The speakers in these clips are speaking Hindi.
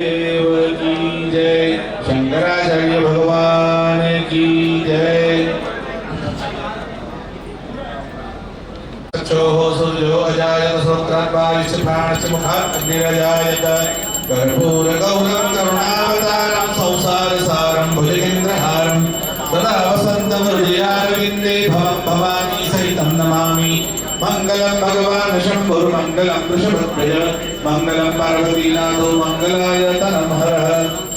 देव की जय। शंकराचार्य भगवान की जय। चक्षुः सूर्यो अजायत श्रोत्राद्वारिश्च प्राणश्च मुखात् अग्निरजायत। कर्पूरगौरं करुणावतारं संसारसारं भुजगेन्द्रहारं सदा वसन्तं हृदयारविन्दे भवं भवानी सहितं नमामि। मंगलम भगवान शंभुर्मंगलम वृषभध्वज मंगलम पार्वतीनाथो मंगलाय तनमहर।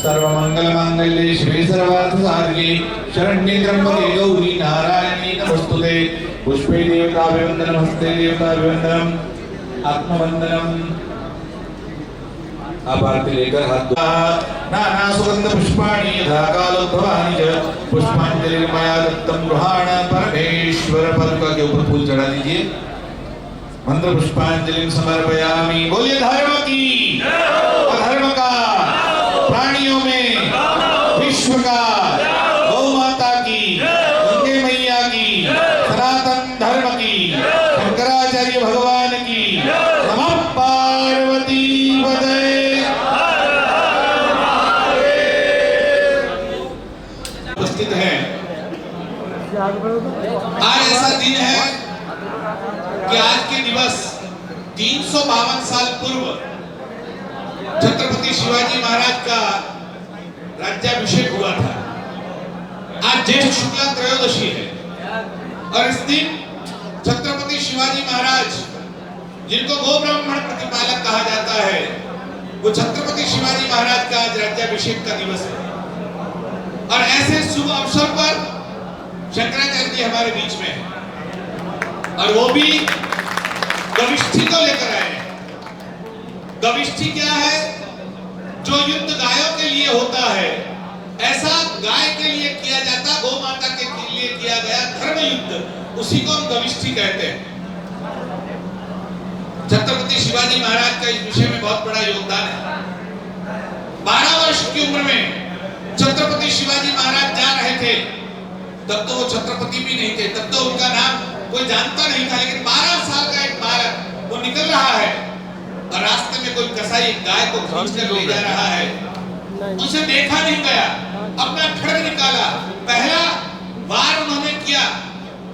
सर्वमंगलमांगल्ये शिवे सर्वार्थसाधिके शरण्ये त्र्यंबके गौरी नारायणी नमोस्तुते। पुष्पे देवताभिवन्दनं हस्ते देवताभिवन्दनं आत्मवन्दनं। आभारती लेकर हाथ नाना सुगंध पुष्पाणि यथा कालोद्भवानि च पुष्पांजलिर्मया दत्तं गृहाण परमेश्वर। पदका के ऊपर फूल चढ़ा दीजिए। मंत्र पुष्पांजलि समर्पयामि। बोलिए धर्म की, अधर्म का, प्राणियों में, विश्व का, गौ माता की, गंगे मैया की, सनातन धर्म की, शंकराचार्य भगवान की। नमः पार्वती पतये। उपस्थित है। आज ऐसा दिन है कि आज के दिवस 352 साल पूर्व छत्रपति शिवाजी महाराज का राज्याभिषेक हुआ था। आज ज्येष्ठ शुक्ला त्रयोदशी है और इस दिन छत्रपति शिवाजी महाराज, जिनको गो ब्राह्मण प्रतिपालक कहा जाता है, वो छत्रपति शिवाजी महाराज का आज राज्याभिषेक का दिवस है। और ऐसे शुभ अवसर पर शंकराचार्य जी हमारे बीच में है और वो भी गविष्ठी को लेकर आए हैं। गविष्ठी क्या है? जो युद्ध गायों के लिए होता है, ऐसा गाय के लिए किया जाता, गौ माता के लिए किया गया धर्म युद्ध, उसी को हम गविष्ठी कहते हैं। छत्रपति शिवाजी महाराज का इस विषय में बहुत बड़ा योगदान है। 12 वर्ष की उम्र में छत्रपति शिवाजी महाराज जा रहे थे, तब तो वो छत्रपति भी नहीं थे, तब तो उनका नाम कोई जानता नहीं था। लेकिन 12 साल का एक बालक वो निकल रहा है और रास्ते में कोई कसाई गाय को खींच कर ले जा रहा है। उसे देखा नहीं गया, अपना खड्ग निकाला, पहला वार उन्होंने किया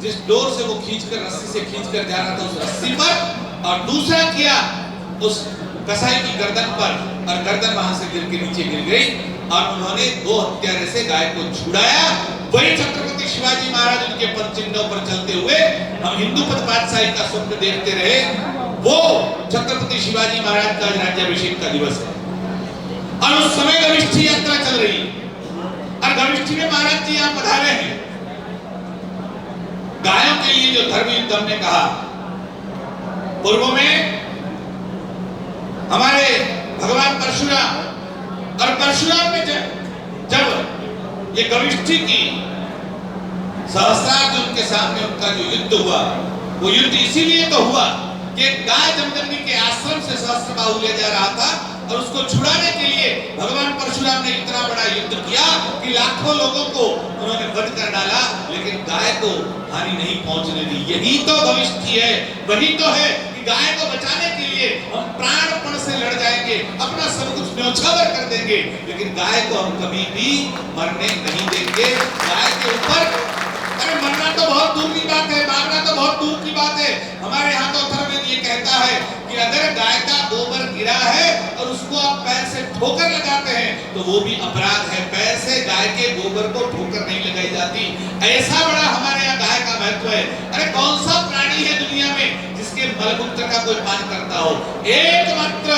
जिस डोर से वो खींचकर, रस्सी से खींचकर जा रहा था, उस रस्सी पर, और दूसरा किया उस कसाई की गर्दन पर, और गर्दन वहां से गिर के नीचे गिर गई और उन्होंने 2 हत्यारे से गाय को छुड़ाया। वही छत्रपति शिवाजी महाराज उनके पद चिन्हों पर चलते हुए हम हिंदू पद पातशाही का स्वप्न देखते रहे। वो छत्रपति शिवाजी महाराज का राज्याभिषेक का दिवस है और उस समय गविष्ठी यात्रा चल रही और गविष्ठी में महाराज जी यहाँ पधारे हैं। गायों के लिए जो धर्म युद्ध हमने कहा, पूर्व में हमारे भगवान परशुराम, और परशुराम में जब ये गविष्ठी की सहस्त्रार्जुन के सामने उनका जो युद्ध हुआ, वो युद्ध इसीलिए तो हुआ कि गाय जमदग्नि के आश्रम से सहस्त्रबाहु ले जा रहा था और उसको छुड़ाने के लिए भगवान परशुराम ने इतना बड़ा युद्ध किया कि लाखों लोगों को उन्होंने वध कर डाला, लेकिन गाय को हानि नहीं पहुंचने दी। यही तो गविष्ठी है, वही तो है कि गाय को बचाने के लिए हम प्राणपण से लड़ जाएंगे, अपना सब कुछ न्योछावर कर देंगे, लेकिन गाय को हम कभी भी मरने नहीं देंगे। गाय के ऊपर, अरे मरना तो बहुत दूर की बात है, मारना तो बहुत दूर की बात है। हमारे यहाँ तो धर्म ये कहता है कि अगर गाय का गोबर गिरा है और उसको आप पैर से ठोकर लगाते हैं तो वो भी अपराध है। पैर से गाय के गोबर को ठोकर नहीं लगाई जाती। ऐसा बड़ा हमारे यहाँ गाय का महत्व है। अरे कौन सा प्राणी है दुनिया में जिसके मलमूत्र का कोई पान करता हो? एकमात्र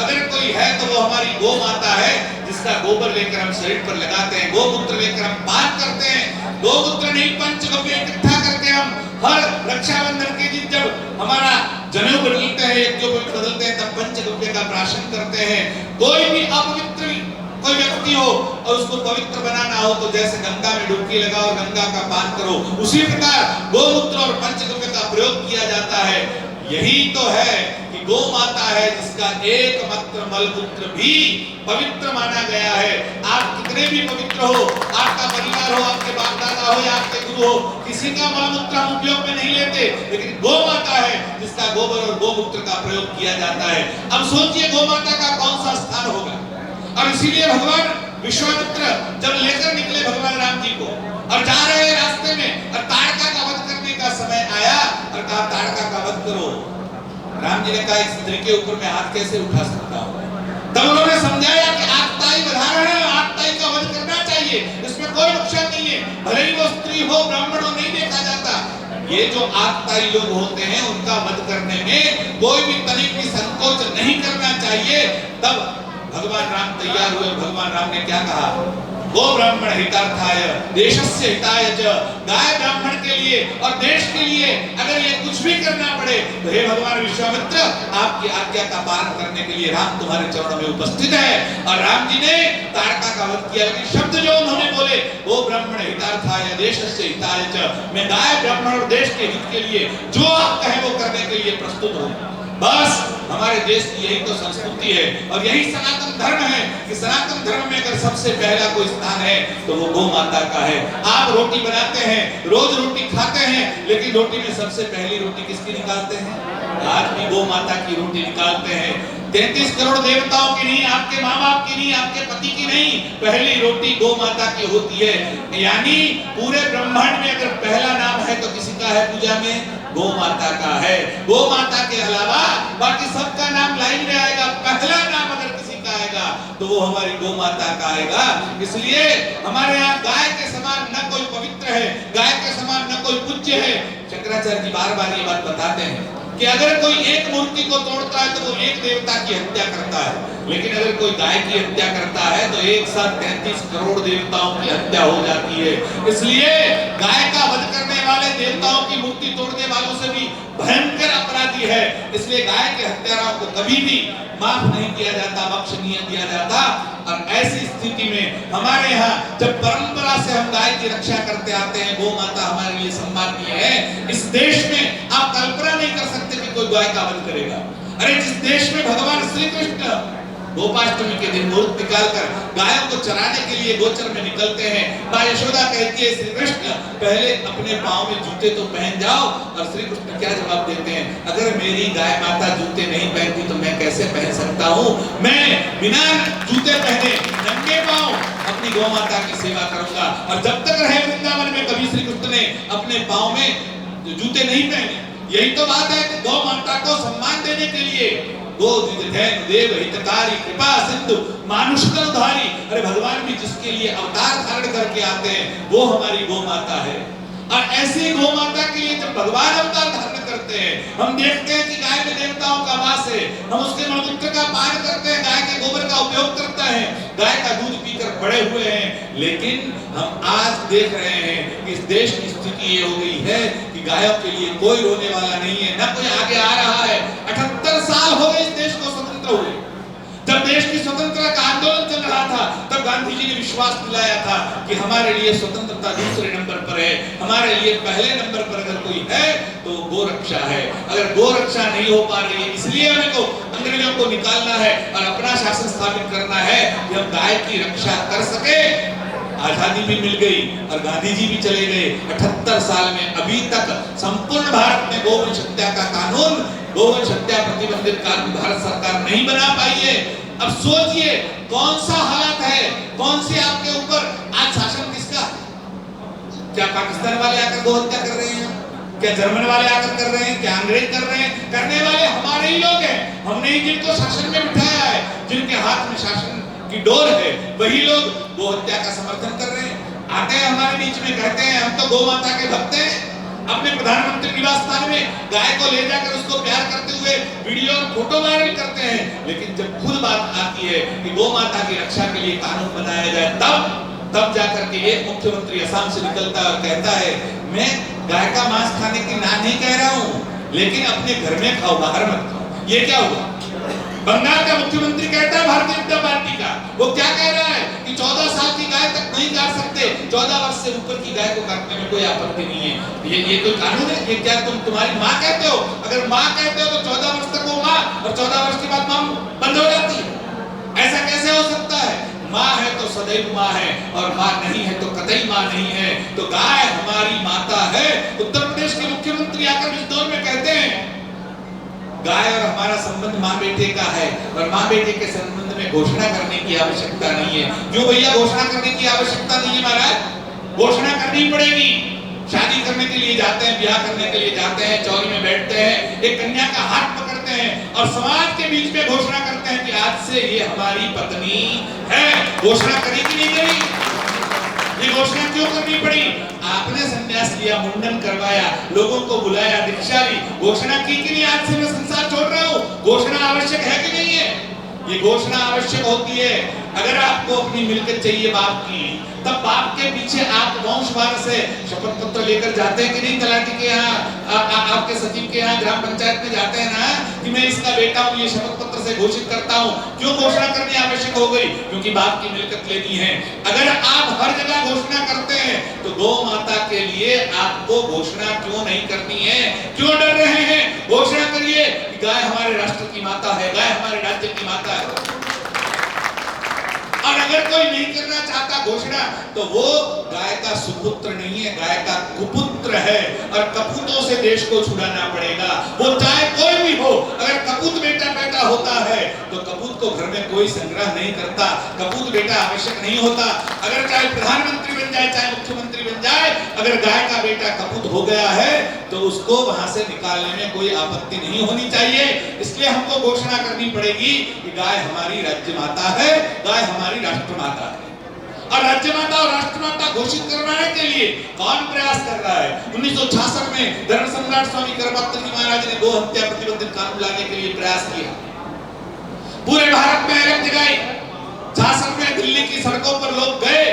अगर कोई है तो वो हमारी गौ माता है, जिसका गोबर लेकर हम शरीर पर लगाते हैं, गोमूत्र लेकर हम पान करते हैं। गोमूत्र नहीं, पंचगव्य इकट्ठा करके हम हर रक्षाबंधन के दिन जब हमारा जनेऊ बदलते हैं, यज्ञों को बदलते हैं, तब पंचगव्य का प्राशन करते हैं। कोई भी अपवित्र कोई व्यक्ति हो और उसको पवित्र बनाना हो तो जैसे गंगा में डुबकी लगाओ, गंगा का पान करो, उसी प्रकार गोमूत्र और पंचगव्य का प्रयोग किया जाता है। यही तो है कि गौ माता है जिसका एकमात्र मलमूत्र भी पवित्र माना गया है। आप कितने भी पवित्र हो, आपका परिवार हो, आपके बाप दादा हो या आपके गुरु हो, किसी का मलमूत्र हम उपयोग में नहीं लेते, लेकिन गौ माता है जिसका गोबर और गोमूत्र का प्रयोग किया जाता है। अब सोचिए गौ माता का कौन सा स्थान होगा? और इसीलिए भगवान विश्वामित्र जब लेकर निकले भगवान राम जी को और जा रहे हैं रास्ते में और ताड़का का वध करने का समय आया और कहा ताड़का का वध करो। राम जी ने कहा इस स्त्री के ऊपर मैं हाथ कैसे उठा सकता हूँ। तब उन्होंने समझाया कि आगताई बधारण है, आगताई का वध करना चाहिए, इसमें कोई नुकसान नहीं है, भले ही वो स्त्री हो ब्राह्मण हो नहीं देखा जाता। ये जो आगताई लोग होते हैं उनका वध करने में कोई भी तनिक भी संकोच नहीं करना चाहिए। तब भगवान राम तैयार हुए। भगवान राम ने क्या कहा, गो ब्राह्मण हितार्थाय देशस्य हिताय च, गाय ब्राह्मण के लिए और देश के लिए अगर ये कुछ भी करना पड़े तो हे भगवान विश्वामित्र आपकी आज्ञा का पालन करने के लिए राम तुम्हारे चरणों में उपस्थित है। और राम जी ने ताड़का का वध किया, लेकिन शब्द जो उन्होंने बोले गो ब्राह्मण हितार्थाय देशस्य हिताय च, मैं गाय ब्राह्मण और देश के हित के लिए जो आप कहें वो करने के लिए प्रस्तुत हूं। बस हमारे देश की यही तो संस्कृति है और यही सनातन धर्म है कि सनातन धर्म में अगर सबसे पहला कोई स्थान है तो वो गौ माता का है। आप रोटी बनाते हैं, रोज रोटी खाते हैं, लेकिन रोटी में सबसे पहली रोटी किसकी निकालते हैं? आज भी गौ माता की रोटी निकालते हैं। 33 करोड़ देवताओं की नहीं, आपके माँ बाप की नहीं, आपके पति की नहीं, पहली रोटी गौ माता की होती है। यानी पूरे ब्रह्मांड में अगर पहला नाम है तो किसी का है पूजा में? गौ माता का है। गौ माता के अलावा बाकी सबका नाम लाइन में आएगा, पहला नाम अगर किसी का आएगा तो वो हमारी गौ माता का आएगा। इसलिए हमारे यहाँ गाय के समान न कोई पवित्र है, गाय के समान न कोई पूज्य है। शंकराचार्य जी बार बार ये बात बताते हैं कि अगर कोई एक मूर्ति को तोड़ता है तो वो एक देवता की हत्या करता है, लेकिन अगर कोई गाय की हत्या करता है तो एक साथ 33 करोड़ देवताओं की हत्या हो जाती है। इसलिए गाय का वध करने वाले देवताओं की मूर्ति तोड़ने वालों से भी भयंकर अपराधी है। इसलिए गाय के हत्याराओं को कभी भी माफ नहीं किया जाता, बख्श नहीं दिया जाता। और ऐसी स्थिति में हमारे यहाँ जब परंपरा से हम गाय की रक्षा करते आते हैं, गौ माता हमारे लिए सम्माननीय है। इस देश में आप कल्पना नहीं कर सकते कि कोई गाय का वध करेगा। अरे जिस देश में भगवान श्री कृष्ण गोपाष्टमी के दिन मुहूर्त निकालकर गायों को चराने के लिए गोचर में निकलते हैं, मां यशोदा कहती है श्री कृष्ण पहले अपने पांव में जूते तो पहन जाओ। और श्री कृष्ण क्या जवाब देते हैं, अगर मेरी गाय माता जूते नहीं पहनती तो मैं कैसे पहन सकता हूँ? मैं बिना जूते पहने नंगे पांव अपनी गौ माता की सेवा करूंगा। और जब तक रहे वृंदावन में कभी श्री कृष्ण ने अपने पांव में जूते नहीं पहने। यही तो बात है कि गौ माता को सम्मान देने के लिए गो देव हितकारी कृपा सिंधु मानुष उद्धारी। अरे भगवान भी जिसके लिए अवतार धारण करके आते हैं वो हमारी गौ माता है। और ऐसी गौ माता के लिए जब भगवान अवतार धारण करते हैं, हम देखते हैं कि गाय में देवताओं का वास है, हम उसके मलमूत्र का पान करते हैं, गाय के गोबर का उपयोग करते हैं, गाय का दूध पीकर बड़े हुए हैं। लेकिन हम आज देख रहे हैं कि इस देश की स्थिति ये हो गई है कि गायों के लिए कोई रोने वाला नहीं है, न कोई आगे आ रहा है। 78 साल हो गए इस देश को स्वतंत्र हुए। जब देश की स्वतंत्रता का आंदोलन चल रहा था तब गांधी जी ने विश्वास दिलाया था कि हमारे लिए स्वतंत्रता दूसरे नंबर पर है, हमारे लिए पहले नंबर पर अगर कोई है तो गो रक्षा है। अगर गो रक्षा नहीं हो पा रही है, इसलिए हमें को अंग्रेजों को निकालना है और अपना शासन स्थापित करना है कि हम गाय की रक्षा कर सके। आजादी भी मिल गई और गांधी जी भी चले गए। 78 साल में अभी तक संपूर्ण भारत में गोवंश हत्या का कानून, गोवंश हत्या प्रतिबंधित कानून भारत सरकार नहीं बना पाई है। अब सोचिए कौन सा हालत है, कौन सी आपके ऊपर आज शासन किसका? क्या पाकिस्तान वाले आकर गौ हत्या कर रहे हैं? क्या जर्मन वाले आकर कर रहे हैं? क्या अंग्रेज कर रहे हैं? करने वाले हमारे ही लोग हैं। हमने ही जिनको शासन में बिठाया है, जिनके हाथ में शासन की डोर है, वही लोग गौ हत्या का समर्थन कर रहे हैं। आते हैं हमारे बीच में कहते हैं हम तो गौ माता के भक्त हैं, अपने प्रधानमंत्री निवास स्थान में गाय को ले जाकर उसको प्यार करते हुए वीडियो और फोटो वायरल करते हैं। लेकिन जब खुद बात आती है कि गौ माता की रक्षा के लिए कानून बनाया जाए, तब जाकर के एक मुख्यमंत्री असम से निकलता है और कहता है मैं गाय का मांस खाने की ना नहीं कह रहा हूँ, लेकिन अपने घर में खाओ, बाहर मत खाओ। ये क्या हुआ? बंगाल का मुख्यमंत्री कहता है भारतीय जनता पार्टी का, वो क्या कह रहा है कि 14 साल की गाय तक नहीं काट सकते, 14 वर्ष से ऊपर की गाय को काटने में कोई आपत्ति नहीं है। ये कोई कानून है? ये क्या तुम्हारी माँ कहते हो? अगर माँ कहते हो तो 14 वर्ष तक वो माँ और 14 वर्ष के बाद माँ बंद हो जाती है। ऐसा कैसे हो सकता है? माँ है तो सदैव माँ है और माँ नहीं है तो कतई माँ नहीं है। तो गाय हमारी माता है। उत्तर प्रदेश के मुख्यमंत्री आकर इस दौर में कहते हैं गाय और हमारा संबंध माँ बेटे का है और माँ बेटे के संबंध में घोषणा करने की आवश्यकता नहीं है। क्यों भैया घोषणा करने की आवश्यकता नहीं है महाराज? घोषणा करनी पड़ेगी। शादी करने के लिए जाते हैं, ब्याह करने के लिए जाते हैं, चौरी में बैठते हैं, एक कन्या का हाथ पकड़ते हैं और समाज के बीच में घोषणा करते हैं कि आज से ये हमारी पत्नी है। घोषणा करी कि नहीं करी? ये घोषणा क्यों करनी पड़ी? आपने संन्यास लिया, मुंडन करवाया, लोगों को बुलाया, दीक्षा ली, घोषणा की कि नहीं आज से मैं संसार छोड़ रहा हूँ? घोषणा आवश्यक है कि नहीं है? ये घोषणा आवश्यक होती है। अगर आपको अपनी मिलकत चाहिए बाप की, तब बाप के पीछे आप वंशवार से शपथ पत्र लेकर जाते हैं कि नहीं? तलाटी के यहाँ, आपके सचिव के यहाँ, ग्राम पंचायत में जाते हैं ना कि मैं इसका बेटा हूँ, ये शपथ पत्र से घोषित करता हूँ। क्यों घोषणा करनी आवश्यक हो गई? क्योंकि बाप की मिलकत लेनी है। अगर आप हर जगह घोषणा करते हैं तो गौ माता के लिए आपको घोषणा क्यों नहीं करनी है? क्यों डर रहे हैं? घोषणा करिए कि गाय हमारे राष्ट्र की माता है, गाय हमारे राज्य की माता है। और अगर कोई नहीं करना चाहता घोषणा, तो वो गाय का सुपुत्र नहीं है, गाय का कुपुत्र है और कपूतों से देश को छुड़ाना पड़ेगा। वो चाहे कोई भी हो, अगर कपूत बेटा पैदा होता है तो कपूत को घर में कोई संग्रह नहीं करता, कपूत बेटा आवश्यक नहीं होता। अगर चाहे प्रधानमंत्री बन जाए, चाहे मुख्यमंत्री बन जाए, अगर गाय का बेटा कपूत हो गया है तो उसको वहां से निकालने में कोई आपत्ति नहीं होनी चाहिए। इसलिए हमको घोषणा करनी पड़ेगी कि गाय हमारी राज्य माता है, गाय हमारी राष्ट्र माता है। और राज्य माता और राष्ट्र माता घोषित करवाने के लिए कौन प्रयास कर रहा है? 1966 में धर्म सम्राट स्वामी करपात्र जी महाराज ने गो हत्या प्रतिबंधित कानून लाने के लिए प्रयास किया। पूरे भारत में अलग जगाई। 66 में दिल्ली की सड़कों पर लोग गए,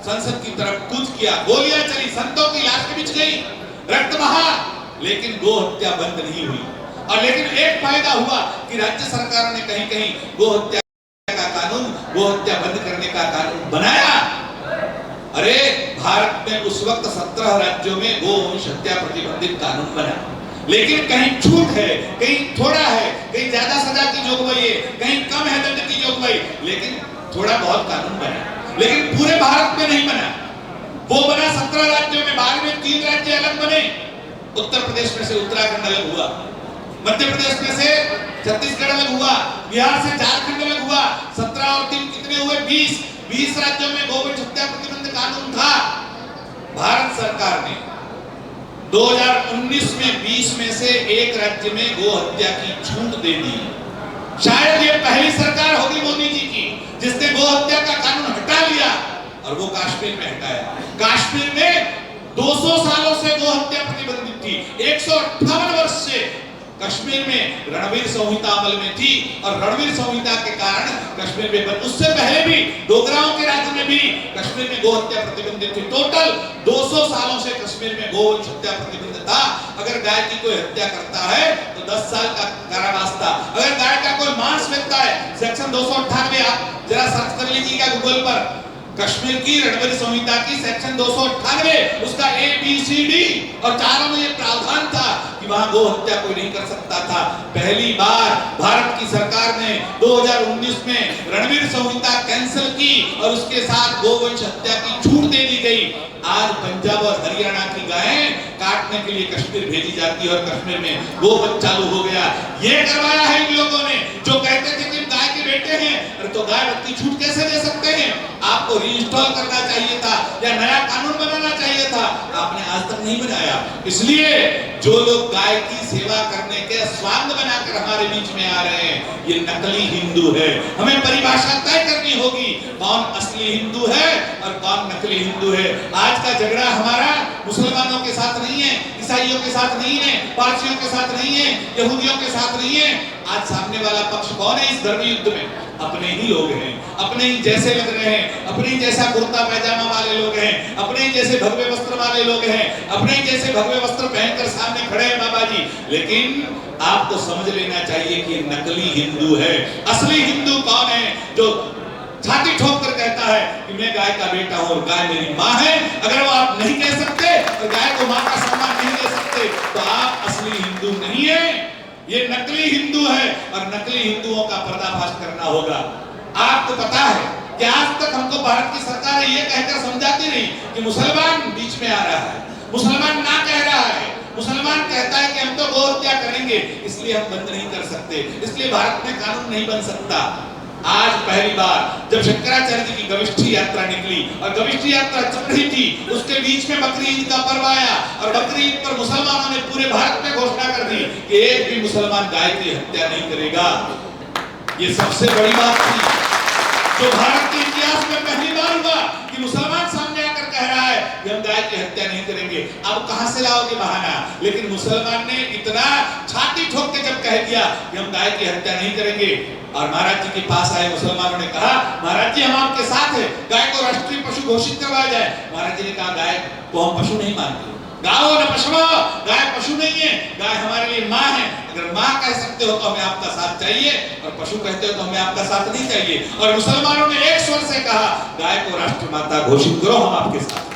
संसद की तरफ कूच किया, गोलियां चली, संतों की लाश बिछ गई, रक्त बहा, लेकिन गो हत्या बंद नहीं हुई। और लेकिन एक फायदा हुआ कि राज्य सरकारों ने कहीं कहीं गो हत्या का कानून, गो हत्या बंद करने का कानून बनाया। अरे भारत में उस वक्त 17 राज्यों में गो हत्या प्रतिबंधित कानून बना, लेकिन कहीं छूट है, कहीं थोड़ा है, कहीं ज्यादा सजा की जोगवाई है, कहीं कम है दंड की जोगवाई, लेकिन थोड़ा बहुत कानून बना, लेकिन पूरे भारत में नहीं बना। वो बना 17 राज्यों में, बाद में 3 राज्य अलग बने। उत्तर प्रदेश में से उत्तराखंड अलग हुआ, मध्य प्रदेश में से छत्तीसगढ़ अलग हुआ, बिहार से झारखंड अलग हुआ। 17 और 3 कितने हुए? 20 राज्यों में गो हत्या प्रतिबंध कानून था। भारत सरकार ने 2019 में 20 में से एक राज्य में गो हत्या की छूट दे दी। शायद ये पहली सरकार होगी मोदी जी की जिसने गो हत्या का कानून हटा लिया, और वो कश्मीर में हटाया। कश्मीर में 200 सालों से गो हत्या प्रतिबंधित थी। 158 वर्ष से कश्मीर में रणवीर संहिता अमल में थी, और रणवीर संहिता के कारण कश्मीर में, उससे पहले भी डोगराओं के राज्य में भी कश्मीर में गो हत्या प्रतिबंधित थी। टोटल 200 सालों से कश्मीर में गो हत्या प्रतिबंध था। अगर गाय की कोई हत्या करता है तो 10 साल का कारावास था। अगर गाय का कोई मांस बेचता है, सेक्शन 298, आप जरा सर्च कर लीजिएगा गूगल पर, कश्मीर की रणवीर संहिता की सेक्शन 298, उसका ABCD, और चारों में ये प्रावधान था कि वहां गो हत्या कोई नहीं कर सकता था। पहली बार भारत की सरकार ने 2019 में रणवीर संहिता कैंसिल की और उसके साथ गोवंश हत्या की छूट दे दी गई। आज पंजाब और हरियाणा की गायें काटने के लिए कश्मीर भेजी जाती है और कश्मीर में गोवध चालू हो गया। ये करवाया है इन लोगों ने, जो कहते थे कि गाय के बेटे हैं, अरे तो गाय वध की छूट कैसे दे सकते हैं? आपको रीइंस्टॉल करना चाहिए था या नया कानून बनाना चाहिए था, आपने आज तक नहीं बनाया। इसलिए जो लोग गाय की सेवा करने के स्वांग बनाकर हमारे बीच में आ रहे हैं, ये नकली हिंदू है। हमें परिभाषा तय करनी होगी, कौन असली हिंदू है और कौन नकली हिंदू है। आज का झगड़ा हमारा मुसलमानों के साथ नहीं है, ईसाइयों के साथ नहीं है, पारसियों के साथ नहीं है, यहूदियों के साथ नहीं है। आज सामने वाला पक्ष कौन है इस धर्म युद्ध में? अपने ही लोग हैं, अपने ही जैसे लग रहे हैं, अपने ही जैसा कुर्ता पैजामा वाले लोग हैं, अपने ही जैसे भगवे वस्त्र वाले लोग हैं, अपने ही जैसे भगवे वस्त्र पहनकर सामने खड़े हैं बाबा जी। लेकिन आपको समझ लेना चाहिए कि नकली हिंदू है। असली हिंदू कौन है? जो छाती ठोक कर कहता है कि मैं गाय का बेटा हूं और गाय मेरी माँ है। अगर वो आप नहीं कह सकते और गाय को माँ का सम्मान नहीं दे सकते तो आप असली हिंदू नहीं है, ये नकली हिंदू है। और नकली हिंदुओं का पर्दाफाश करना होगा। आपको पता है कि आज तक हमको भारत की सरकार ये कहकर समझाती रही कि मुसलमान बीच में आ रहा है, मुसलमान ना कह रहा है, मुसलमान कहता है कि हम तो गौ हत्या करेंगे, इसलिए हम बंद नहीं कर सकते, इसलिए भारत में कानून नहीं बन सकता। आज पहली बार जब शंकराचार्य जी की गविष्ठी यात्रा निकली और गविष्ठी यात्रा चल रही थी, उसके बीच में बकरी ईद का पर्व आया और बकरी ईद पर मुसलमानों ने पूरे भारत में घोषणा कर दी कि एक भी मुसलमान गाय की हत्या नहीं करेगा। ये सबसे बड़ी बात थी जो भारत के इतिहास में पहली बार हुआ कि मुसलमान सामने आकर कह रहा है कि हम गाय की हत्या नहीं करेंगे। अब कहां से लाओगे बहाना? लेकिन मुसलमान ने इतना छाती ठोक के जब कह दिया कि हम गाय की हत्या नहीं करेंगे और महाराज जी के पास आए मुसलमानों ने कहा, महाराज जी हम आपके साथ हैं, गाय को राष्ट्रीय पशु घोषित करवाया जाए। महाराज जी ने कहा, गाय को हम पशु नहीं मानते, गाओ न पशुओ, गाय पशु नहीं है, गाय हमारे लिए माँ है। अगर माँ कह सकते हो तो हमें आपका साथ चाहिए और पशु कहते हो तो हमें आपका साथ नहीं चाहिए। और मुसलमानों ने एक स्वर से कहा, गाय को राष्ट्रमाता घोषित करो, हम आपके साथ।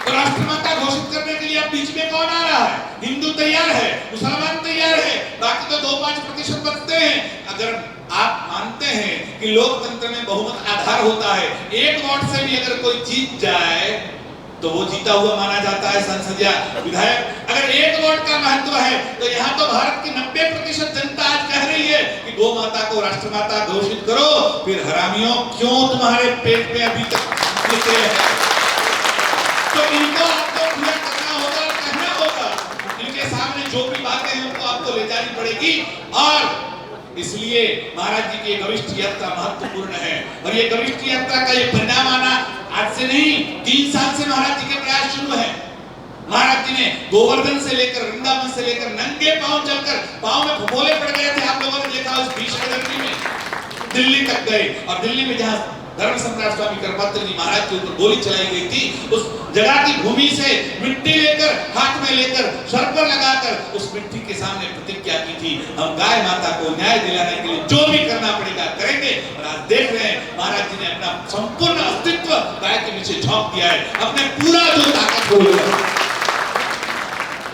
तो राष्ट्रमाता घोषित करने के लिए अब बीच में कौन आ रहा है? हिंदू तैयार है, मुसलमान तैयार है, बाकी तो 2-5% बचते हैं। अगर आप मानते हैं कि लोकतंत्र में बहुमत आधार होता है, एक वोट से भी अगर कोई जीत जाए तो वो जीता हुआ माना जाता है संसदीय विधायक। अगर एक वोट का महत्व है तो यहाँ तो भारत की 90% जनता आज कह रही है कि गौ माता को राष्ट्रमाता घोषित करो। फिर हरामियों, क्यों तुम्हारे पेट में अभी तक निकले हैं? तो इनको आपको पूरा करना होगा, कहना होगा। इनके सामने जो भी बातें हैं उनको आपको ले जानी पड़ेगी। और इसलिए महाराज जी की गविष्ठ यात्रा महत्वपूर्ण है और ये गविष्ठ यात्रा का ये परिणाम आना आज से नहीं, 3 साल से महाराज जी के प्रयास शुरू है। महाराज जी ने गोवर्धन से लेकर वृंदावन से लेकर नंगे पांव चलकर, पांव में फफोले पड़ गए थे, आप लोगों ने देखा उस भीषण गर्मी में, दिल्ली तक गए। और दिल्ली में जहां धर्म सम्राट स्वामी करपात्र जी महाराज के ऊपर गोली चलाई गई थी, उस जगह की भूमि से मिट्टी लेकर, हाथ में लेकर, सर पर लगाकर उस मिट्टी के सामने प्रतिज्ञा की थी, हम गाय माता को न्याय दिलाने के लिए जो भी करना पड़ेगा करेंगे। और आज देख रहे हैं महाराज जी ने अपना संपूर्ण अस्तित्व गाय के पीछे झोंक दिया है, अपने पूरा जो ताकत हो गया।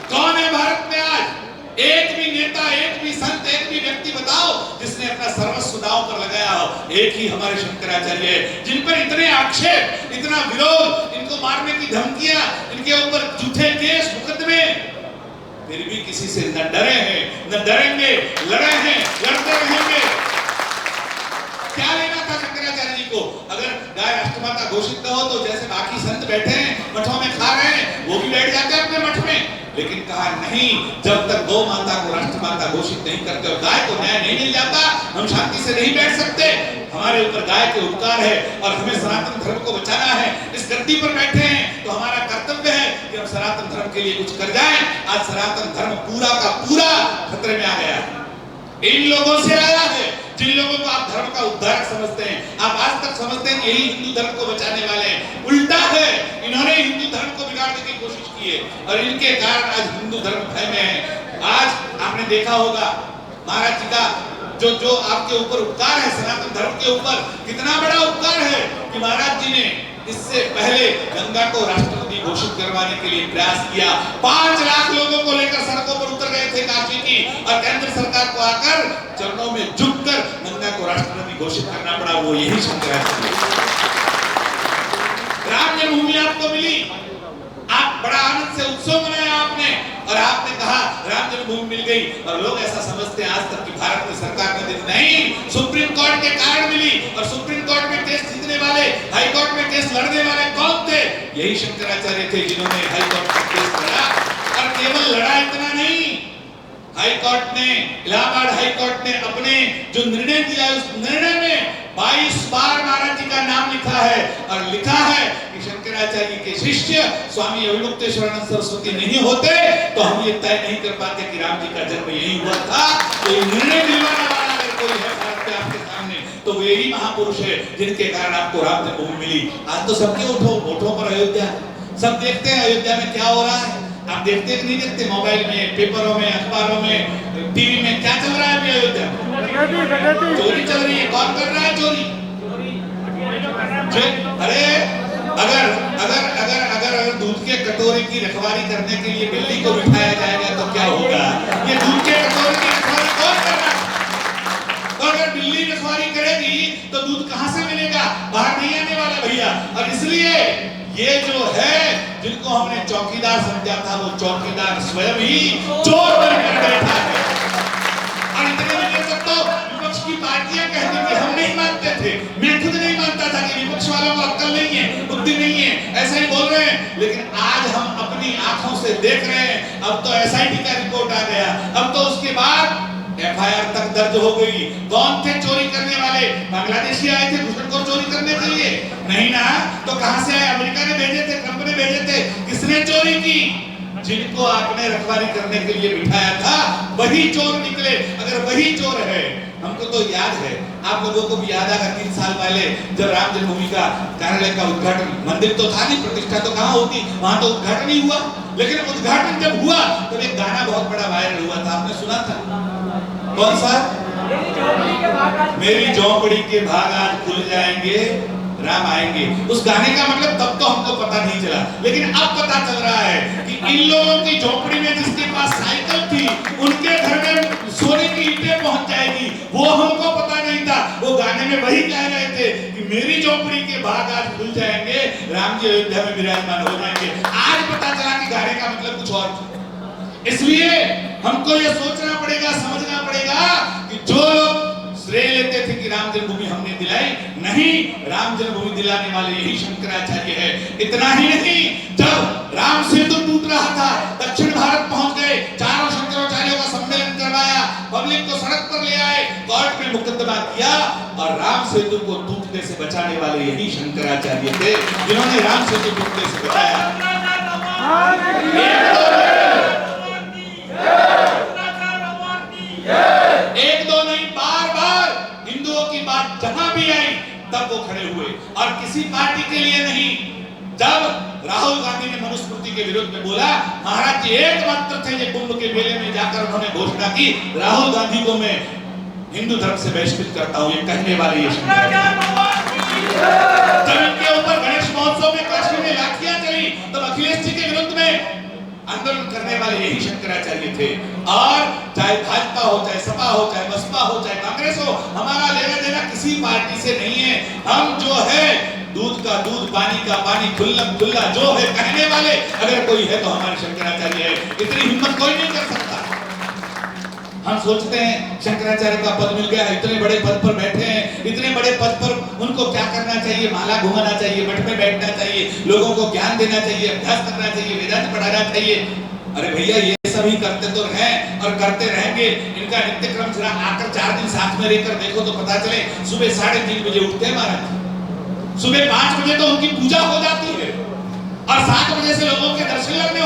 कौन है भारत में आज? एक भी नेता, एक भी संत, एक भी व्यक्ति बताओ जिसने अपना सर्वस्व दांव पर लगाया हो? एक ही हमारे शंकराचार्य है, जिन पर इतने आक्षेप, इतना विरोध, इनको मारने की धमकियां, इनके ऊपर झूठे केस, मुकदमे, फिर भी किसी से न डरे हैं, न डरेंगे, लड़े हैं, लड़ते रहेंगे। क्या लेना था शंकराचार्य जी को? अगर गाय राष्ट्रमाता घोषित न हो तो जैसे बाकी संत बैठे हैं मठों में खा रहे हैं, वो भी बैठ जाते हैं अपने मठ में। लेकिन कहा नहीं, जब तक गौ माता को राष्ट्रमाता घोषित नहीं करते और गाय को न्याय नहीं मिल जाता, हम शांति से नहीं बैठ सकते। हमारे ऊपर गाय के उपकार है और हमें सनातन धर्म को बचाना है। इस गद्दी पर बैठे हैं तो हमारा कर्तव्य है कि हम सनातन धर्म के लिए कुछ कर जाएं। आज सनातन धर्म पूरा का पूरा खतरे में आ गया है, इन लोगों से आया है जिन लोगों को आप धर्म का उद्धारक समझते हैं। आप आज तक समझते हैं यही हिंदू धर्म को बचाने वाले हैं, उल्टा है, इन्होंने हिंदू धर्म को बिगाड़ने की कोशिश की है और इनके कारण आज हिंदू धर्म भय में है। आज आपने देखा होगा महाराज जी का जो आपके ऊपर उपकार है, सनातन धर्म के ऊपर कितना बड़ा उपकार है कि महाराज जी ने इससे पहले गंगा को राष्ट्रपति घोषित करवाने के लिए प्रयास किया। 5 लाख लोगों को लेकर सड़कों पर उतर गए थे काशी की और केंद्र सरकार को आकर चरणों में झुककर गंगा को राष्ट्रपति घोषित करना पड़ा, वो यही शंकराचार्य। राम जन्मभूमि आपको मिली, आप बड़ा आनंद से उत्सव मनाया आपने और आपने कहा राम जन्मभूमि मिल गई। और लोग ऐसा समझते हैं आज तक कि भारत की सरकार ने दी, नहीं, सुप्रीम कोर्ट के कारण मिली। और सुप्रीम कोर्ट में केस जीतने वाले, हाई कोर्ट में केस लड़ने वाले कौन थे? यही शंकराचार्य थे जिन्होंने हाई कोर्ट में केस लड़ा। और केवल लड़ा इतना नहीं, हाई कोर्ट ने, इलाहाबाद हाई कोर्ट ने अपने जो निर्णय दिया उस निर्णय में 22 बार महाराज जी का नाम लिखा है और लिखा है कि शंकराचार्य के शिष्य स्वामी अविमुक्तेश्वरानंद सरस्वती नहीं होते तो हम ये तय नहीं कर पाते कि राम जी का जन्म यही हुआ था। तो ये निर्णय दिलवाने वाला अगर कोई है भारत में आपके सामने तो वो यही महापुरुष है जिनके कारण आपको राम जन्मभूमि मिली। आज तो सबके होठों पर अयोध्या, सब देखते हैं अयोध्या में क्या हो रहा है। आप देखते कि नहीं देखते? मोबाइल में, पेपरों में, अखबारों में, टीवी में क्या चल रहा है अभी अयोध्या? चोरी चल रही है। कौन कर रहा है चोरी? अरे अगर दूध के कटोरे की रखवाली करने के लिए बिल्ली को बिठाया जाएगा तो क्या होगा? ये दूध के कटोरे की रखवाली कौन कर रहा है? तो अगर बिल्ली रखवाली करेगी तो दूध कहां से मिलेगा? बाहर नहीं आने वाला भैया। और इसलिए ये जो है जिनको हमने चौकीदार समझा था वो चौकीदार स्वयं ही चोर बनकर बैठा है। और इतने में देख सकते हो विपक्ष की पार्टियां कहती थी हम नहीं मानते थे, मैं खुद नहीं मानता था कि विपक्ष वालों को अक्ल नहीं है, बुद्धि नहीं है, ऐसा ही बोल रहे हैं। लेकिन आज हम अपनी आंखों से देख रहे हैं, अब तो एसआईटी का रिपोर्ट आ गया, अब तो उसके बाद एफआईआर तक दर्ज हो गई। कौन थे चोरी करने वाले? बांग्लादेशी आए थे घुसखोर चोरी करने के लिए? नहीं ना, तो कहां से आए? अमेरिका ने भेजे थे, ट्रंप ने भेजे थे। किसने चोरी की? जिनको आपने रखवाली करने के लिए बिठाया था वही चोर निकले। अगर वही चोर है, हमको तो याद है, आप लोगों को भी याद आएगा 3 साल पहले जब राम जन्मभूमि का कार्यालय का उद्घाटन, मंदिर तो था नहीं, प्रतिष्ठा तो कहां होती, वहां तो उद्घाटन ही हुआ। लेकिन उद्घाटन जब हुआ तो एक गाना बहुत बड़ा वायरल हुआ था, आपने सुना था? कौन सा? मेरी झोंपड़ी के भाग आज खुल जाएंगे, राम आएंगे। उस गाने का मतलब तब तो हमको पता नहीं चला, लेकिन अब पता चल रहा है कि इन लोगों की झोंपड़ी में जिसके पास साइकिल थी उनके घर में सोने की ईंटें पहुंच जाएगी, वो हमको पता नहीं था। वो गाने में वही कह रहे थे कि मेरी झोंपड़ी के भाग आज खुल जाएंगे, राम जी अयोध्या में विराजमान हो जाएंगे। आज पता चला कि गाने का मतलब कुछ और था। इसलिए हमको ये सोचना पड़ेगा, समझना पड़ेगा कि जो लोग श्रेय लेते थे कि राम जन्मभूमि हमने दिलाई, नहीं, राम जन्मभूमि दिलाने वाले यही शंकराचार्य है। इतना ही नहीं, जब राम सेतु टूट रहा था, दक्षिण भारत पहुंच गए, चारों शंकराचार्यों का सम्मेलन करवाया, पब्लिक को सड़क पर ले आए, कोर्ट में मुकदमा किया और राम सेतु को टूटने से बचाने वाले यही शंकराचार्य थे, जिन्होंने राम सेतु टूटने से बचाया। एक दो नहीं, बार बार हिंदुओं की बात जहां भी आई तब वो खड़े हुए, और किसी पार्टी के लिए नहीं। जब राहुल गांधी ने मनुस्मृति के विरुद्ध में बोला, महाराज जी एकमात्र थे ये कुंभ के मेले में जाकर उन्होंने घोषणा की, राहुल गांधी को मैं हिंदू धर्म से बहिष्कृत करता हूं, ये कहने वाले ये जब इनके ऊपर गणेश महोत्सव में काशी में लाठियां चली तब अखिलेश जी के विरुद्ध में आंदोलन करने वाले यही शंकराचार्य थे। और चाहे भाजपा हो, चाहे सपा हो, चाहे बसपा हो, चाहे कांग्रेस हो, हमारा लेना देना किसी पार्टी से नहीं है। हम जो है दूध का दूध, पानी का पानी, खुल्लम खुल्ला जो है कहने वाले अगर कोई है तो हमारे शंकराचार्य है। इतनी हिम्मत कोई नहीं कर सकता। हम सोचते हैं शंकराचार्य का पद मिल गया, इतने बड़े पद पर बैठे हैं, इतने बड़े पद पर उनको क्या करना चाहिए? माला घुमाना चाहिए, मठ में बैठना चाहिए, लोगों को ज्ञान देना चाहिए, अभ्यास करना चाहिए, वेदांत पढ़ाना चाहिए। अरे भैया ये सभी करते तो हैं और करते रहेंगे। इनका नित्य क्रम जरा आकर 4 दिन साथ में रहकर देखो तो पता चले। सुबह 3:30 बजे उठते हैं महाराज, सुबह 5 बजे तो उनकी पूजा हो जाती है और 7 बजे से लोगों के दर्शन लगने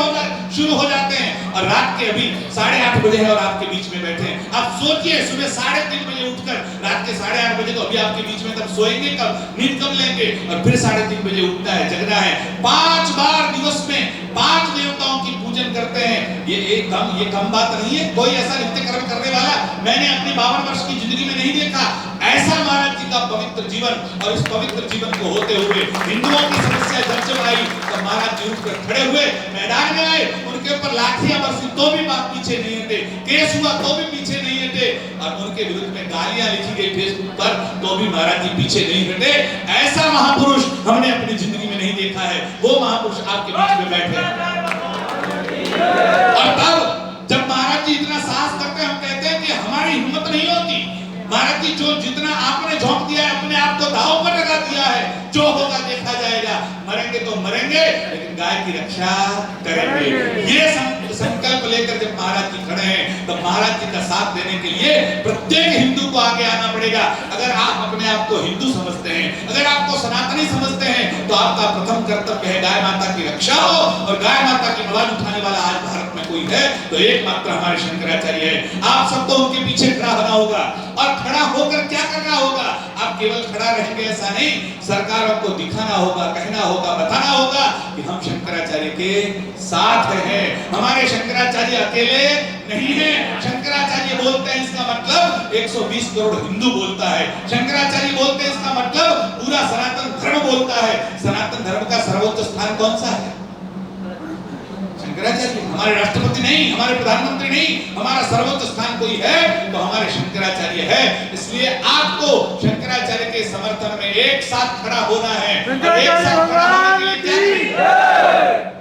शुरू हो जाते हैं, और रात के अभी 8:30 बजे है और आपके बीच में बैठे हैं। आप सोचिए सुबह 3:30 बजे उठकर रात के 8:30 बजे तो अभी आपके बीच में, तब सोएंगे कब, नींद कब लेंगे? और फिर 3:30 बजे उठना है, जगना है। 5 बार दिवस में 5 देवताओं की पूजन करते हैं। ये कम बात नहीं है। कोई ऐसा नित्य कर्म करने वाला मैंने अपनी 52 वर्ष की जिंदगी में नहीं देखा। ऐसा महाराज जी का पवित्र जीवन, और इस पवित्र जीवन को होते हुए हिंदुओं की समस्या जब आई तो महाराज जी उठकर खड़े हुए, मैदान में आए, उनके ऊपर लाठियां बरसी तो भी बात पीछे नहीं हटे, केस हुआ तो भी पीछे नहीं हटे, और उनके विरुद्ध में गालियां लिखी गई फेसबुक पर तो भी महाराज जी पीछे नहीं हटे। ऐसा महापुरुष हमने अपनी जिंदगी में नहीं देखा है। वो महापुरुष आपके बीच में बैठे। और तब जब महाराज जी इतना साहस करते हैं, हम कहते हैं कि हमारी हिम्मत नहीं होती। महाराज जी जो जितना आपने झोंक दिया है, अपने आप को दांव पर लगा दिया है, जो होगा देखा जाएगा, मरेंगे तो मरेंगे लेकिन गाय की रक्षा करेंगे। ये संकल्प लेकर जब महाराज जी खड़े हैं तो महाराज जी का साथ देने के लिए प्रत्येक हिंदू को आगे आना पड़ेगा। अगर आप अपने आप को हिंदू समझते हैं, अगर आपको सनातनी समझते हैं, तो आपका प्रथम कर्तव्य है गाय माता की रक्षा हो, और गाय माता की आवाज उठाने वाला आज भारत में कोई है तो एकमात्र हमारे शंकराचार्य है। आप सबको उनके पीछे खड़ा होना होगा, और खड़ा होकर क्या करना होगा? आप केवल खड़ा रहेंगे ऐसा नहीं, सरकारों को दिखाना होगा, कहना होगा, बताना होगा कि हम शंकराचार्य के साथ हैं। हमारे शंकराचार्य अकेले नहीं है। शंकराचार्य बोलते हैं इसका मतलब 120 करोड़ हिंदू बोलता है। शंकराचार्य बोलते हैं इसका मतलब पूरा सनातन धर्म बोलता है। सनातन धर्म का सर्वोच्च स्थान कौन सा है? शंकराचार्य। हमारे राष्ट्रपति नहीं, हमारे प्रधानमंत्री नहीं, हमारा सर्वोच्च स्थान कोई है तो हमारे शंकराचार्य है। इसलिए आपको शंकराचार्य के समर्थन में एक साथ खड़ा होना है। और एक साथ खड़ा होने के लिए क्या करें?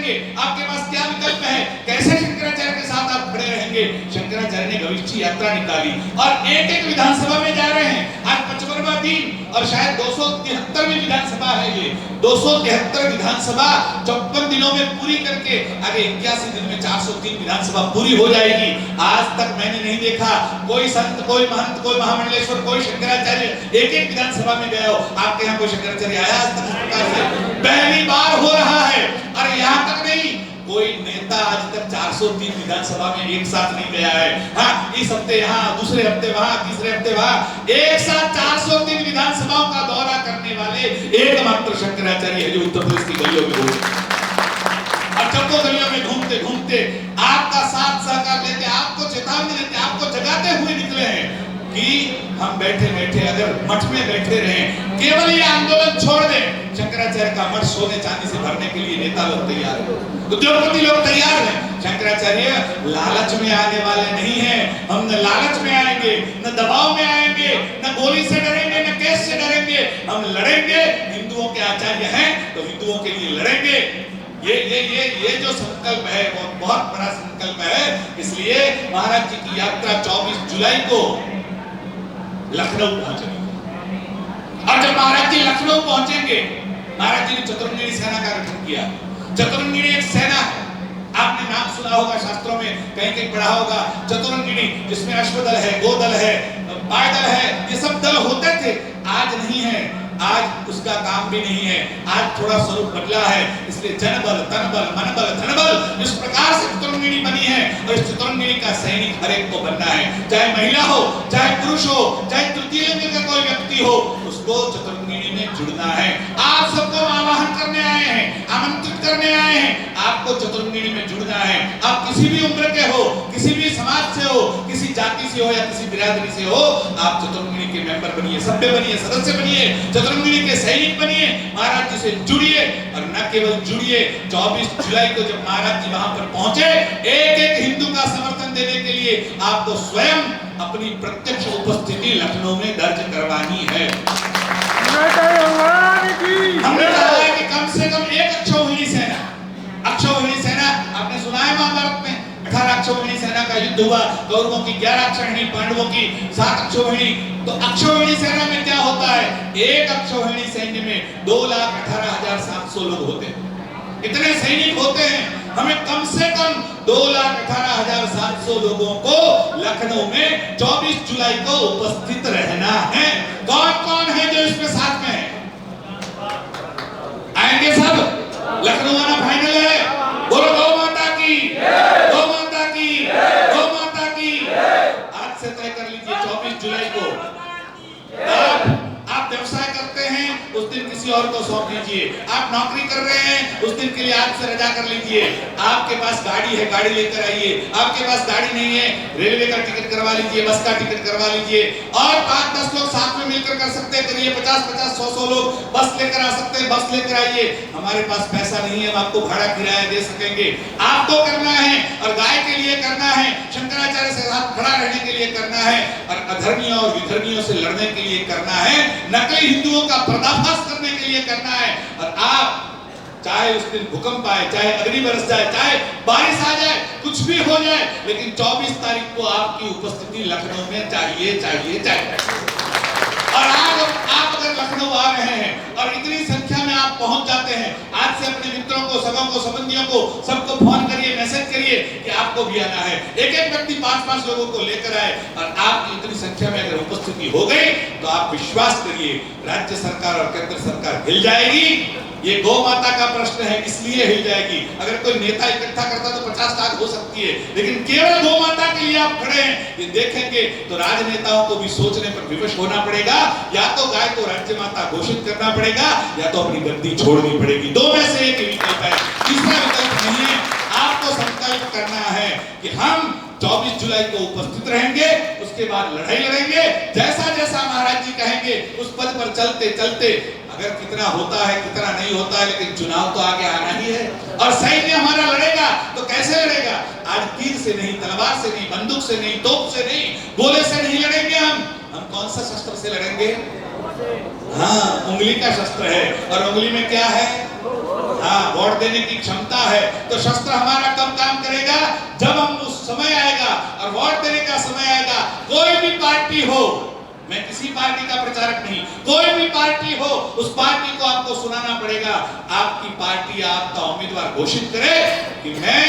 रहेंगे? आपके पास क्या विकल्प है? कैसे शंकराचार्य के साथ आप खड़े रहेंगे? शंकराचार्य ने भविष्य यात्रा निकाली और एक-एक विधानसभा में जा रहे हैं। आज 55वां दिन और शायद 273वीं विधानसभा है ये। 273 विधानसभा 54 दिनों में पूरी करके आगे 81 दिन में 403 विधानसभा पूरी हो जाएगी। आज तक मैंने नहीं देखा कोई संत, कोई महंत, कोई महामंडलेश्वर, कोई शंकराचार्य एक-एक विधानसभा में गया हो। आपके यहाँ कोई शंकराचार्य आया आज तक इस प्रकार से? पहली बार हो रहा है। और यहाँ तक नहीं, कोई नेता आज तक 403 विधानसभा में एक साथ नहीं गया है। हाँ, इस हफ्ते यहाँ, दूसरे हफ्ते वहाँ, तीसरे हफ्ते वहाँ, एक साथ 403 विधानसभाओं का दौरा करने वाले एकमात्र शंकराचार्य है जो उत्तर प्रदेश की गलियों में घूमते। और जब वो गलियों में घूमते घूमते आपका साथ सहकार लेते, आपको चेतावनी देते, आपको जगाते हुए निकले हैं कि हम बैठे बैठे अगर मठ में बैठे रहें, केवल ये आंदोलन छोड़ दें, शंकराचार्य का मठ सोने चांदी से भरने के लिए नेता लोग तैयार हैं, उद्योगपति लोग तैयार हैं। शंकराचार्य लालच में आने वाले नहीं हैं। हम न लालच में आएंगे, न दबाव में आएंगे, न गोली से डरेंगे, न केस से डरेंगे। हम लड़ेंगे। हिंदुओं के आचार्य हैं तो हिंदुओं के लिए लड़ेंगे। ये जो संकल्प है वो बहुत बड़ा संकल्प है। इसलिए महाराज जी की यात्रा 24 जुलाई को लखनऊ पहुंचेगी। और जब महाराज जी लखनऊ पहुंचेंगे, महाराज जी ने चतुरंगिणी सेना का गठन किया। चतुरंगिणी एक सेना है, आपने नाम सुना होगा, शास्त्रों में कहीं कहीं पढ़ा होगा। चतुरंगिणी जिसमें अश्वदल है, गोदल है, पायदल है, ये सब दल होते थे। आज नहीं है, आज उसका काम भी नहीं है। आज थोड़ा स्वरूप बदला है। इसलिए जनबल, तनबल, मनबल, धनबल इस प्रकार से चतुरंगिणी बनी है। और इस चतुरंगिणी का सैनिक हर एक को बनना है, चाहे महिला हो, चाहे पुरुष हो, चाहे तृतीय लिंग का कोई व्यक्ति हो, उसको चतुरंगिणी में जुड़ना है। आप सबको आवाहन करने आए हैं, आमंत्रित करने आए हैं, आपको चतुरंगिणी में जुड़ना है। आप किसी भी उम्र के हो, किसी भी समाज से हो, किसी जाति से हो या किसी बिरादरी से हो, आप चतुरंगिणी के मेंबर बनिए, सभ्य बनिए, सदस्य बनिए, चतुरंगिणी के सैनिक बनिए, महाराज जी से जुड़िए। और न केवल जुड़िए, 24 जुलाई को जब महाराज जी वहां पर पहुंचे, एक-एक हिंदू का समर्थन देने के लिए आपको स्वयं अपनी प्रत्यक्ष उपस्थिति लखनऊ में दर्ज करवानी है। हमने कहा है कि कम से कम एक अक्षौहिणी सेना, अक्षौहिणी सेना आपने सुना है महाभारत में 18 अक्षौहिणी सेना का युद्ध हुआ। कौरवों की 11 अक्षौहिणी, पांडवों की 7 अक्षौहिणी। तो अक्षौहिणी सेना में क्या होता है? एक अक्षौहिणी सैन्य में 2,18,700 लोग होते हैं। इतने सैनिक होते हैं। हमें कम से कम 2,18,700 लोगों को लखनऊ में 24 जुलाई को उपस्थित रहना है। कौन कौन है जो इसमें साथ में है? आएंगे सब? लखनऊ आना फाइनल है? बोलो गौ माता की, गौ माता की, गौ माता की। आज से तय कर लीजिए 24 जुलाई को आप व्यवसाय करते हैं, उस दिन किसी और को सौंप दीजिए। आप नौकरी कर रहे हैं, उस दिन के लिए आज से रजा कर लीजिए। आपके पास गाड़ी है, गाड़ी लेकर आइए। आपके पास गाड़ी नहीं है, रेलवे का टिकट करवा लीजिए, बस का टिकट करवा लीजिए। और 5-10 लोग साथ में मिलकर कर सकते हैं, करिए 50-50, 100-100 लोग बस लेकर आ सकते हैं, बस लेकर आइए। हमारे पास पैसा नहीं है, हम आपको भाड़ा किराया दे सकेंगे। आपको करना है और गाय के लिए करना है, शंकराचार्य से साथ खड़ा रहने के लिए करना है, और अधर्मियों और विधर्मियों से लड़ने के लिए करना है, नकली हिंदुओं का पर्दाफाश करने के लिए करना है। और आप चाहे उस दिन भूकंप आए, चाहे अग्नि बरस जाए, चाहे बारिश आ जाए, कुछ भी हो जाए, लेकिन 24 तारीख को आपकी उपस्थिति लखनऊ में चाहिए, चाहिए, चाहिए। और आज आप अगर लखनऊ आ रहे हैं और इतनी संख्या में आप पहुंच जाते हैं, आज से अपने मित्रों को, सबों को, संबंधियों को, सबको फोन करिए, मैसेज करिए कि आपको भी आना है। एक-एक व्यक्ति 5-5 लोगों को लेकर आए। और आपकी इतनी संख्या में अगर उपस्थिति हो गई तो आप विश्वास करिए, राज्य सरकार और केंद्र सरकार हिल जाएगी। ये गौ माता का प्रश्न है, इसलिए हिल जाएगी। अगर कोई नेता इकट्ठा करता तो 50 लाख हो सकती है, लेकिन केवल गौ माता के लिए आप खड़े हैं, ये देखेंगे तो राजनेताओं को भी सोचने पर विवश होना पड़ेगा। या तो गाय को राज्य माता घोषित करना पड़ेगा, या तो अपनी गद्दी छोड़नी पड़ेगी। दो में से एक विकल्प है, तीसरा विकल्प नहीं है। आपको संकल्प करना है कि हम 24 जुलाई को उपस्थित रहेंगे, उसके बाद लड़ाई लड़ेंगे। जैसा जैसा महाराज जी कहेंगे उस पद पर चलते चलते, अगर कितना होता है कितना नहीं होता है, लेकिन चुनाव तो आगे आना ही है। और सैन्य हमारा लड़ेगा तो कैसे लड़ेगा? आज तीर से नहीं, तलवार से नहीं, बंदूक से नहीं, तोप से नहीं, गोले से नहीं लड़ेंगे। हम कौन सा शस्त्र से लड़ेंगे? हाँ, उंगली का शस्त्र है। और उंगली में क्या है? हाँ, वोट देने की क्षमता है, तो शस्त्र हमारा कब काम करेगा? जब हम उस समय आएगा और वोट देने का समय आएगा। कोई भी पार्टी हो, मैं किसी पार्टी का प्रचारक नहीं, कोई भी पार्टी हो, उस पार्टी को आपको सुनाना पड़ेगा। आपकी पार्टी आपका उम्मीदवार घोषित करे कि मैं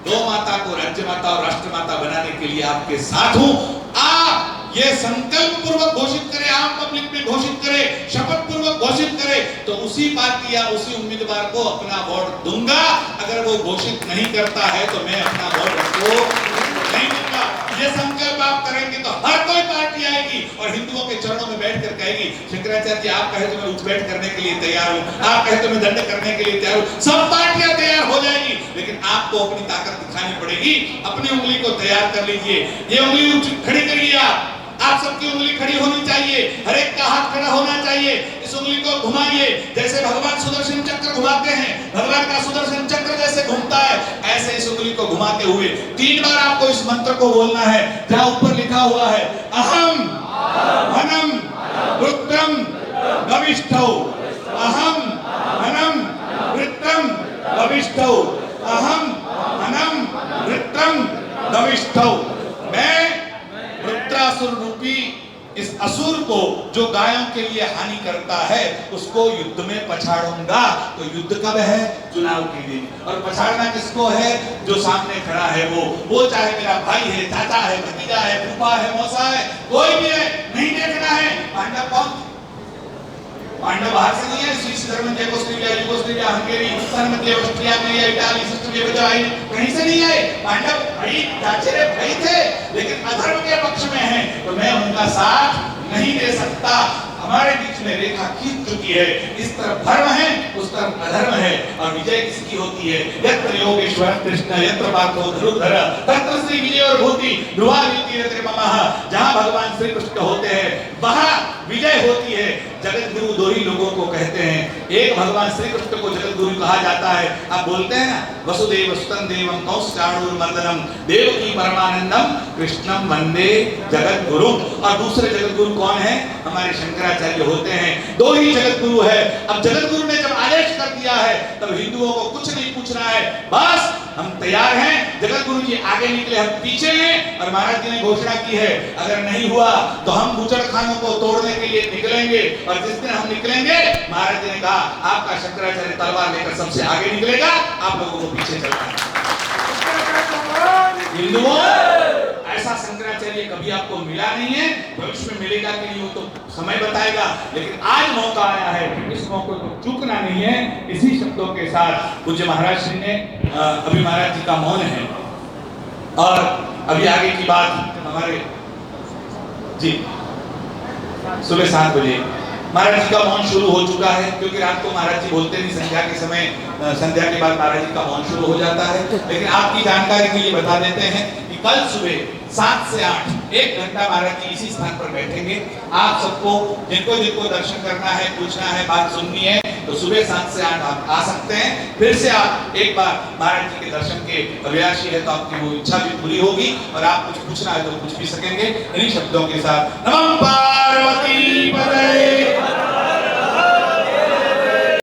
गौ माता को राज्य माता और राष्ट्र माता बनाने के लिए आपके साथ हूं। आप ये संकल्प पूर्वक घोषित करें, आम पब्लिक में घोषित करें, शपथ पूर्वक घोषित करें, तो उसी पार्टी या उसी उम्मीदवार को अपना वोट दूंगा। अगर वो घोषित नहीं करता है तो मैं अपना वोट उसको नहीं दूंगा। ये संकल्प आप करेंगे तो हर कोई पार्टी आएगी और हिंदुओं के चरणों में बैठकर कहेगी, शंकराचार्य जी आप कहे तो मैं उठ बैठ करने के लिए तैयार हूं, आप कहे तो मैं दंड करने के लिए तैयार हूं। सब पार्टियां तैयार हो जाएगी, लेकिन आपको अपनी ताकत दिखानी पड़ेगी। अपनी उंगली को तैयार कर लीजिए, ये उंगली खड़ी करिए। आप सबकी उंगली खड़ी होनी चाहिए, हर एक का हाथ खड़ा होना चाहिए। इस उंगली को घुमाइए, जैसे भगवान सुदर्शन चक्र घुमाते हैं, भगवान का सुदर्शन चक्र जैसे घूमता है, ऐसे इस उंगली को घुमाते हुए 3 बार आपको इस मंत्र को बोलना है। जहां ऊपर लिखा हुआ है अहम हनम रुद्रम भविष्ठौ, अहम हनम रुद्रम भविष्ठौ, अहम हनम रुद्रम भविष्ठौ। मैं रुद्रासुर रूपी इस असुर को जो गायों के लिए हानि करता है उसको युद्ध में पछाड़ूंगा। तो युद्ध कब है? चुनाव के दिन। और पछाड़ना किसको है? जो सामने खड़ा है वो चाहे मेरा भाई है, चाचा है, भतीजा है, फूफा है, मौसा है, कोई भी है, नहीं देखना है पांडव कौन। पांडव बाहर से नहीं है, Swiss, German, Czechoslovakia, Yugoslavia, Hungary, Serbia, Austria, Italy, system आई, कहीं से नहीं आए। पांडव भाई, चाचेरे भाई थे, लेकिन अधर्म के पक्ष में हैं, तो मैं उनका साथ नहीं दे सकता। हमारे बीच में रेखा खींच चुकी है, इस तरफ धर्म है, उस तरफ अधर्म है, और विजय किसकी होती है? यत्र योगेश्वर कृष्ण यत्र पार्थो धनुर्धर तत्र श्री विजय और भूति ध्रुवा रीति त्रिममः। जहां भगवान श्री कृष्ण होते हैं वहां विजय होती है। जगत गुरु दो ही लोगों को कहते हैं, एक भगवान श्री कृष्ण को जगत गुरु कहा जाता है। आप बोलते हैं ना, वसुदेव सुतं देवं कंसचाणूरमर्दनम देवकी परमानंदम कृष्णम वंदे जगत गुरु। और दूसरे जगत गुरु कौन है? हमारे शंकराचार्य होते हैं। 2 ही जगत गुरु है। अब जगत गुरु ने जब आदेश कर दिया है तब हिंदुओं को कुछ नहीं पूछना है, बस हम तैयार हैं। जगत गुरु जी आगे निकले, हम पीछे हैं। और महाराज जी ने घोषणा की है, अगर नहीं हुआ तो हम बुचड़खानों को तोड़ने के लिए निकलेंगे। और जिस दिन हम निकलेंगे, महाराज जी ने कहा आपका शंकराचार्य तलवार लेकर सबसे आगे निकलेगा, आप लोगों को पीछे चलना है। हिंदुओं, ऐसा शंकराचार्य कभी आपको मिला नहीं है, भविष्य में मिलेगा कि नहीं वो तो समय बताएगा, लेकिन आज मौका आया है, इस मौके को चूकना नहीं है। इसी शब्दों के साथ पूज्य महाराज जी ने अभी महाराज जी का मौन है, और अभी आगे की बात हमारे जी सुबह 7 बजे महाराज जी का मौन शुरू हो चुका है, क्योंकि रात को महाराज जी बोलते नहीं, संध्या के समय, संध्या के बाद महाराज जी का मौन शुरू हो जाता है। लेकिन आपकी जानकारी के लिए बता देते हैं कि कल सुबह 7 से 8 1 घंटा महाराज जी इसी स्थान पर बैठेंगे। आप सबको जिनको दर्शन करना है, पूछना है, बात सुननी है, तो सुबह 7 से 8 आप आ सकते हैं। फिर से आप एक बार महाराज जी के दर्शन के अभिलाषी है तो आपकी वो इच्छा भी पूरी होगी, और आप कुछ पूछना है तो पूछ भी सकेंगे। इन्हीं शब्दों के साथ नमः पार्वती पतये।